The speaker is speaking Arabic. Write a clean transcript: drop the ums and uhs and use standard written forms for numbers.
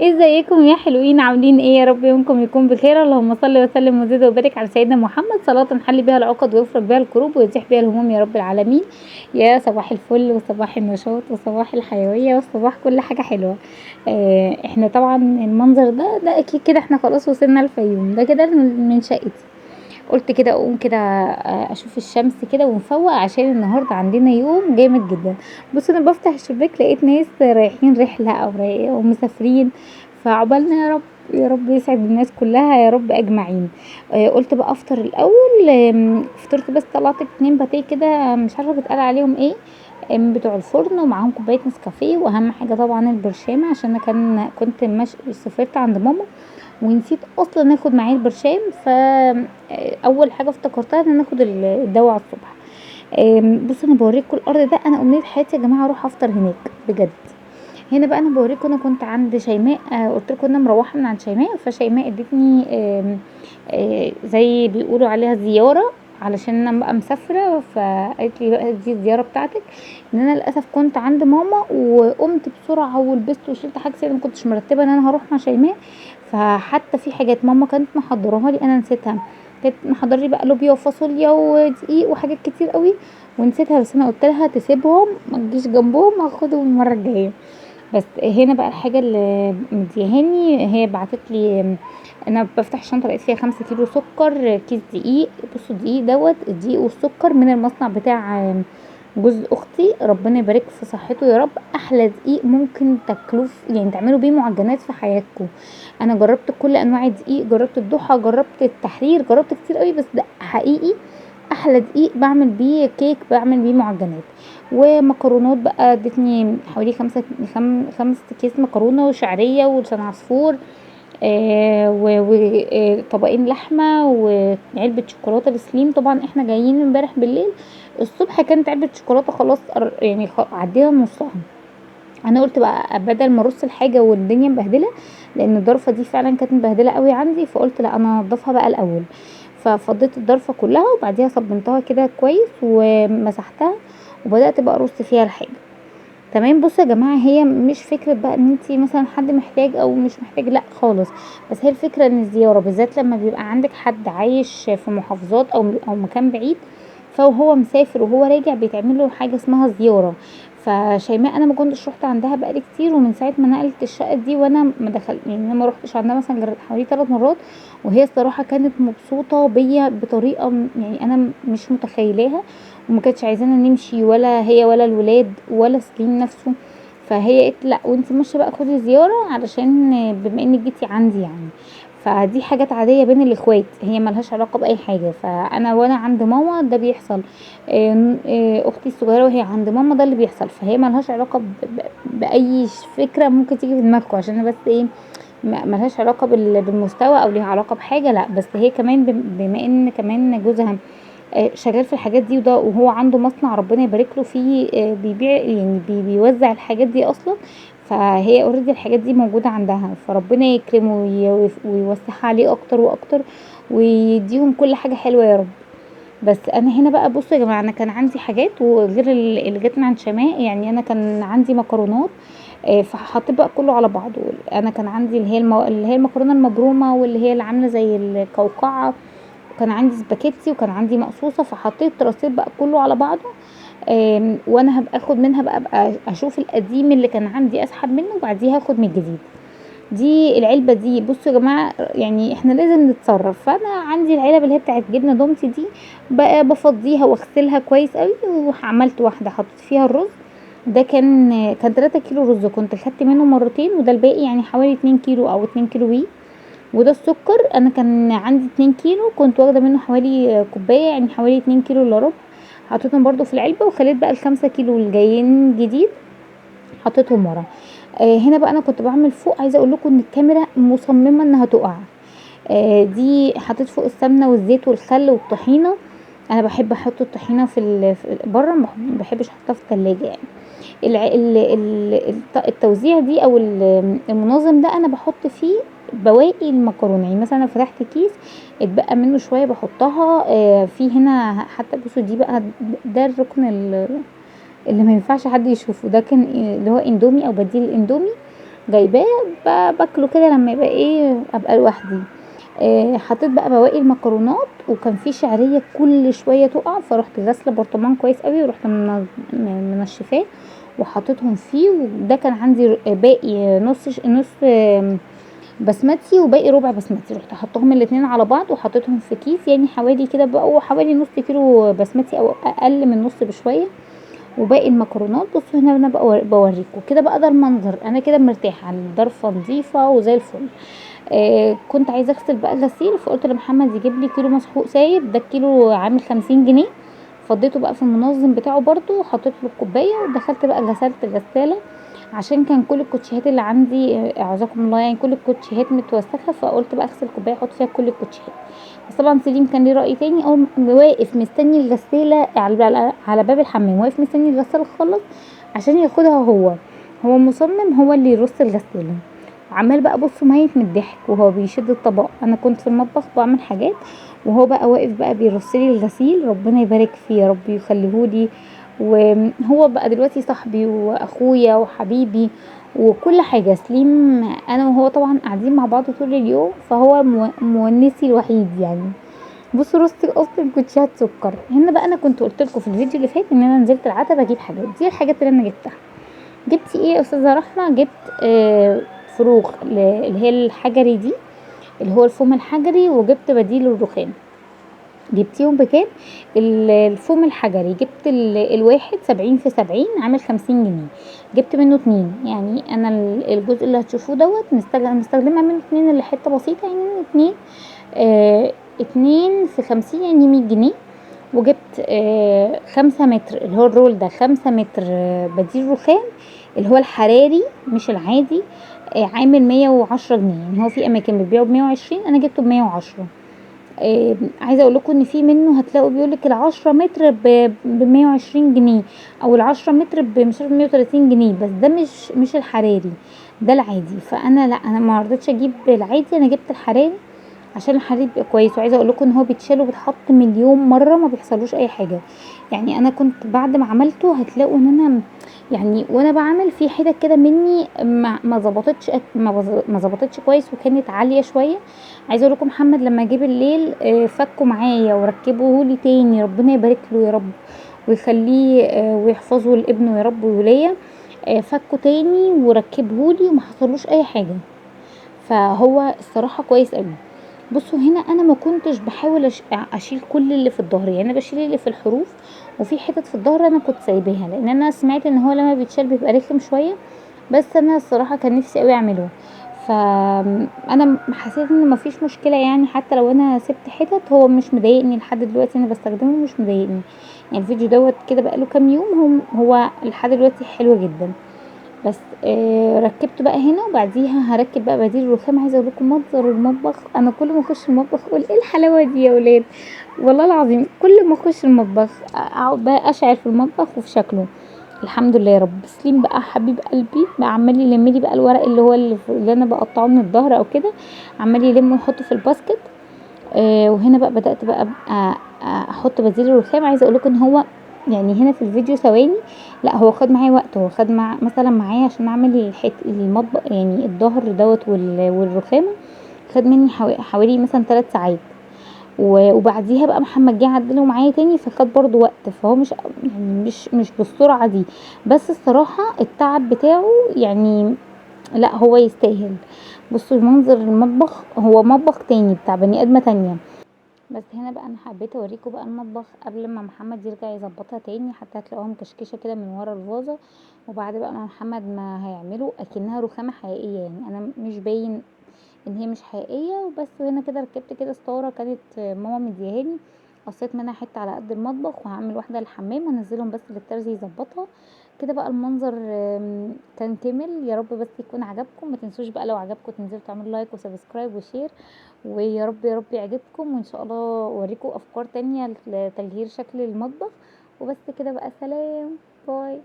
ازيكم يا حلوين؟ عاملين ايه؟ يا رب يومكم يكون بخير. اللهم صل وسلم وزد وبارك على سيدنا محمد، صلاة نحل بها العقد ويفرج بها الكروب ويزيح بها الهموم يا رب العالمين. يا صباح الفل وصباح النشاط وصباح الحيوية وصباح كل حاجة حلوة. احنا طبعا المنظر ده اكيد كده احنا خلاص وصلنا الفيوم، ده كده من شقتي. قلت كده اقوم كده اشوف الشمس كده ونفوق عشان النهارده عندنا يوم جامد جدا. بص انا بفتح الشباك لقيت ناس رايحين رحله او مسافرين، فعقبالنا يا رب. يا رب يسعد الناس كلها يا رب اجمعين. قلت بقى افطر الاول. فطرت بس طلعت 2 باتيه كده، مش عارفه بتقال عليهم ايه. بتوع الفرن ومعاهم كوبايه نسكافيه، واهم حاجه طبعا البرشامه عشان انا كنت سافرت عند ماما ونسيت اصلا اخد معايا البرشام. اول حاجه افتكرتها ان انا اخد الدواء على الصبح. بص انا بوريكم الارض ده، انا امنيه حياتي يا جماعه اروح افطر هناك بجد. هنا بقى انا بوريكم، انا كنت عند شيماء. قلت لكم انا مروحه من عند شيماء، فشيماء ادتني زي بيقولوا عليها زياره، علشان انا بقى مسافره. فقالت لي بقى دي الزياره بتاعتك. ان انا للاسف كنت عند ماما وقمت بسرعه ولبست وشلت حاجتي، انا ما كنتش مرتبه ان انا هروح مع شيماء. فحتى في حاجات ماما كانت محضراها لي انا نسيتها. كانت محضره لي بقى لوبيا وفاصوليا ودقيق وحاجات كتير قوي ونسيتها، بس انا قلت لها تسيبهم ما تجيش جنبهم، هاخدهم المره الجايه. بس هنا بقى الحاجه اللي مديهاني، هي بعتت لي. انا بفتح الشنطه لقيت فيها 5 كيلو سكر، كيس دقيق. بصوا الدقيق الدقيق والسكر من المصنع بتاع جوز اختي، ربنا يبارك في صحته يا رب. احلى دقيق ممكن تاكلوه يعني تعملوا بيه معجنات في حياتكم. انا جربت كل انواع الدقيق، جربت الضحى، جربت التحرير، جربت كتير قوي، بس ده حقيقي احلى دقيق بعمل بيه كيك، بعمل بيه معجنات. ومكرونات بقى ادتني حوالي 5 كيس مكرونه وشعريه ولسان عصفور. وطبقين لحمه وعلبه شوكولاته بسليم. طبعا احنا جايين امبارح بالليل، الصبح كانت علبه شوكولاته خلاص يعني عدينا نصها. انا قلت بقى بدل ما ارص الحاجه والدنيا مبهدله، لان الضرفه دي فعلا كانت مبهدله قوي عندي، فقلت لا انا انضفها بقى الاول. ففضيت الضرفه كلها وبعديها صبنتها كده كويس ومسحتها، وبدات بقى ارص فيها الحاجه. تمام. بصوا يا جماعه، هي مش فكره بقى ان انتي مثلا حد محتاج او مش محتاج، لا خالص. بس هي الفكره ان الزياره بالذات لما بيبقى عندك حد عايش في محافظات او مكان بعيد، فهو مسافر وهو راجع بيتعمل له حاجه اسمها زياره. فشيماء انا ما كنتش رحت عندها بقالي كتير، ومن ساعه ما نقلت الشقه دي وانا ما دخل يعني انا ما روحتش عندها مثلا غير حوالي 3 مرات. وهي الصراحه كانت مبسوطه بيا بطريقه يعني انا مش متخيلاها. وما كانتش عايزانا نمشي، ولا هي ولا الولاد ولا سليم نفسه. فهي قالت لا وانت ماشيه بقى خدي زياره، علشان بما انك جيتي عندي يعني. فدي حاجات عاديه بين الاخوات، هي ملهاش علاقه باي حاجه. فانا وانا عند ماما ده بيحصل. اختي الصغيره وهي عند ماما ده اللي بيحصل. فهي ملهاش علاقه باي فكره ممكن تيجي في دماغكم، عشان أنا بس ايه، ملهاش علاقه بالمستوى او ليها علاقه بحاجه، لا. بس هي كمان بما ان كمان جوزها شغال في الحاجات دي، وهو عنده مصنع ربنا يبارك له فيه، بيبيع يعني بيوزع الحاجات دي اصلا. فهي اوريدي الحاجات دي موجوده عندها، فربنا يكرمه ويوسعها عليه اكتر واكتر، ويديهم كل حاجه حلوه يا رب. بس انا هنا بقى بصوا يا جماعه، انا كان عندي حاجات وغير اللي جت من عند شماء. يعني انا كان عندي مكرونات، فحطيت بقى كله على بعضه. انا كان عندي اللي هي المكرونه المبرومه، واللي هي اللي عامله زي القوقعه. وكان عندي سباكيتي، وكان عندي مقصوصه. فحطيت رصيد بقى كله على بعضه. وانا هبقى اخد منها بقى اشوف القديم اللي كان عندي اسحب منه، وبعديها اخد من الجديد. دي العلبه دي بصوا يا جماعه، يعني احنا لازم نتصرف. فانا عندي العلب اللي هي بتاعت جبنه دومتي دي، بقى بفضيها واغسلها كويس قوي. وعملت واحده حطيت فيها الرز. ده كان 3 كيلو رز، كنت خدت منه مرتين، وده الباقي يعني حوالي 2 كيلو او 2 كيلو وي. وده السكر، انا كان عندي 2 كيلو، كنت واخده منه حوالي كوبايه، يعني حوالي 2 كيلو الا ربع. حطيتهم برضو في العلبه، وخليت بقى ال5 كيلو الجايين جديد حطيتهم ورا. هنا بقى انا كنت بعمل فوق، عايزه اقول لكم ان الكاميرا مصممه انها تقع. دي حطيت فوق السمنه والزيت والخل والطحينه. انا بحب احط الطحينه بره، ما بحبش احطها في الثلاجه يعني. التوزيع دي او المنظم ده انا بحط فيه بواقي المكرونه. يعني مثلا انا فتحت كيس اتبقى منه شويه بحطها في هنا. حتى بصوا دي بقى، ده الركن اللي ما ينفعش حد يشوفه. ده كان اللي هو اندومي او بديل الاندومي. جايباه باكله كده لما يبقى ايه ابقى لوحدي. حطيت بقى بواقي المكرونات، وكان في شعريه كل شويه تقع، فرحت غاسله برطمان كويس قوي ورحت منشفاه وحطيتهم فيه. وده كان عندي باقي نص بسمتي وباقي ربع بسمتي، رحت حطهم الاتنين على بعض وحطيتهم في كيس، يعني حوالي كده بقوا حوالي نص كيلو بسمتي او اقل من نص بشويه، وباقي المكرونات. بصوا هنا انا بقى بوريكم كده بقى ده المنظر، انا كده مرتاحه، الضرفه نظيفه وزي الفل. كنت عايزه اغسل بقى غسيل، فقلت لمحمد يجيب لي كيلو مسحوق سايب، ده الكيلو عامل 50 جنيه. فضيته بقى في المنظم بتاعه برضو، وحطيت له الكوبايه ودخلت بقى غسلت الغساله، عشان كان كل الكوتشيهات اللي عندي اعزكم الله يعني كل الكوتشيهات متوسخه، فقلت بقى اغسل كوبايه احط فيها كل الكوتشيهات. بس طبعا سليم كان ليه راي تاني، او واقف مستني الغساله على باب الحمام، واقف مستني الغساله تخلص عشان ياخدها. هو مصمم هو اللي يرص الغساله، عمال بقى بص ميت من الضحك وهو بيشد الطبق. انا كنت في المطبخ بعمل حاجات، وهو بقى واقف بقى بيرص لي الغسيل، ربنا يبارك فيه يا رب يخليهولي. وهو بقى دلوقتي صاحبي واخويا وحبيبي وكل حاجه. سليم انا وهو طبعا قاعدين مع بعض طول اليوم، فهو مونسي الوحيد يعني. بصوا رصي اصلا كوتشات سكر هنا بقى. انا كنت قلت لكم في الفيديو اللي فات ان انا نزلت العتبه اجيب حاجات، دي الحاجات اللي انا جبتها. جبت ايه يا استاذه رحمه؟ جبت فروخ اللي هي الحجري دي، اللي هو الفوم الحجري، وجبت بديل الرخام. جبتيهم بكام؟ الفوم الحجري جبت الواحد 70 في 70 عامل 50 جنيه. جبت منه اتنين، يعني انا الجزء اللي هتشوفوه دوت مستخدمة منه اتنين، اللي حتة بسيطة يعني منه اتنين. 2 في 50 يعني 100 جنيه. وجبت 5 متر اللي هو الرول ده، 5 متر بديل رخام اللي هو الحراري مش العادي. عامل 110 جنيه، يعني هو في اماكن بتبيعه ب120، انا جبته ب110. عايزه اقول لكم ان في منه هتلاقوا بيقولك ال10 متر ب120 جنيه، او ال10 متر مش عارفه 130 جنيه، بس ده مش الحراري، ده العادي. فانا لا، انا ما رضيتش اجيب العادي، انا جبت الحراري عشان الحراري بيبقى كويس. وعايزه اقول لكم ان هو بيتشال وبيتحط مليون مره ما بيحصلوش اي حاجه. يعني انا كنت بعد ما عملته هتلاقوا ان انا يعني وانا بعمل في حتت كده مني ما ظبطتش، ما ظبطتش كويس وكانت عاليه شويه. عايزه اقول لكم محمد لما جه بالليل فكوا معايا وركبوه لي تاني، ربنا يبارك له يا رب ويخليه ويحفظه لابنه يا رب وليا. فكوا تاني وركبوه لي وما حصلوش اي حاجه، فهو الصراحه كويس قوي. بصوا هنا انا ما كنتش بحاول اشيل كل اللي في الظهر، يعني انا بشيل اللي في الحروف، وفي حتت في الظهر انا كنت سايباها لان انا سمعت ان هو لما بيتشال بيبقى رخم شويه. بس انا الصراحه كان نفسي قوي اعمله، فانا حسيت ان مفيش مشكله، يعني حتى لو انا سبت حتت هو مش مضايقني لحد دلوقتي، انا بستخدمه مش مضايقني. يعني الفيديو دوت كده بقاله كام يوم، هو لحد دلوقتي حلو جدا. بس ركبت بقى هنا، وبعديها هركب بقى بديل الرخام. عايزه اقول لكم منظر المطبخ، انا كل ما اخش المطبخ اقول ايه الحلاوه دي يا ولاد، والله العظيم كل ما اخش المطبخ اقعد بقى اشعر في المطبخ وفي شكله. الحمد لله يا رب. سليم بقى حبيب قلبي بقى عمال يلم لي بقى الورق اللي هو اللي انا بقطعه من الظهر او كده، عمال يلم ويحطه في الباسكت. وهنا بقى بدأت بقى احط بديل الرخام. عايزه اقول لكم ان هو يعني هنا في الفيديو ثواني، لا هو خد معايا وقت، هو خد مثلا معايا عشان اعمل المطبخ يعني الظهر دوت والرخامه، خد مني حوالي مثلا 3 ساعات. وبعديها بقى محمد جه عدله معايا تاني، فخد برضو وقت، فهو مش يعني مش بالسرعه دي. بس الصراحه التعب بتاعه يعني لا هو يستاهل. بصوا المنظر المطبخ هو مطبخ تاني بتاع بني ادمه تانية. بس هنا بقى انا حبيت اوريكم بقى المطبخ قبل ما محمد يرجع يظبطها تاني، حتى هتلاقوها مكشكشه كده من ورا الفازه. وبعد بقى ما محمد ما هيعمله اكنها رخامه حقيقيه، يعني انا مش باين ان هي مش حقيقيه وبس. هنا كده ركبت كده ستاره كانت ماما مديهاني، قصيت منها حته على قد المطبخ، وهعمل واحده للحمام وانزلهم بس للترزي يظبطها. كده بقى المنظر كان كامل. يا رب بس يكون عجبكم، ما تنسوش بقى لو عجبكم تنزلوا تعملوا لايك وسبسكرايب وشير، ويا رب يا رب يعجبكم، وان شاء الله اوريكم افكار تانية لتغيير شكل المطبخ. وبس كده بقى، سلام، باي.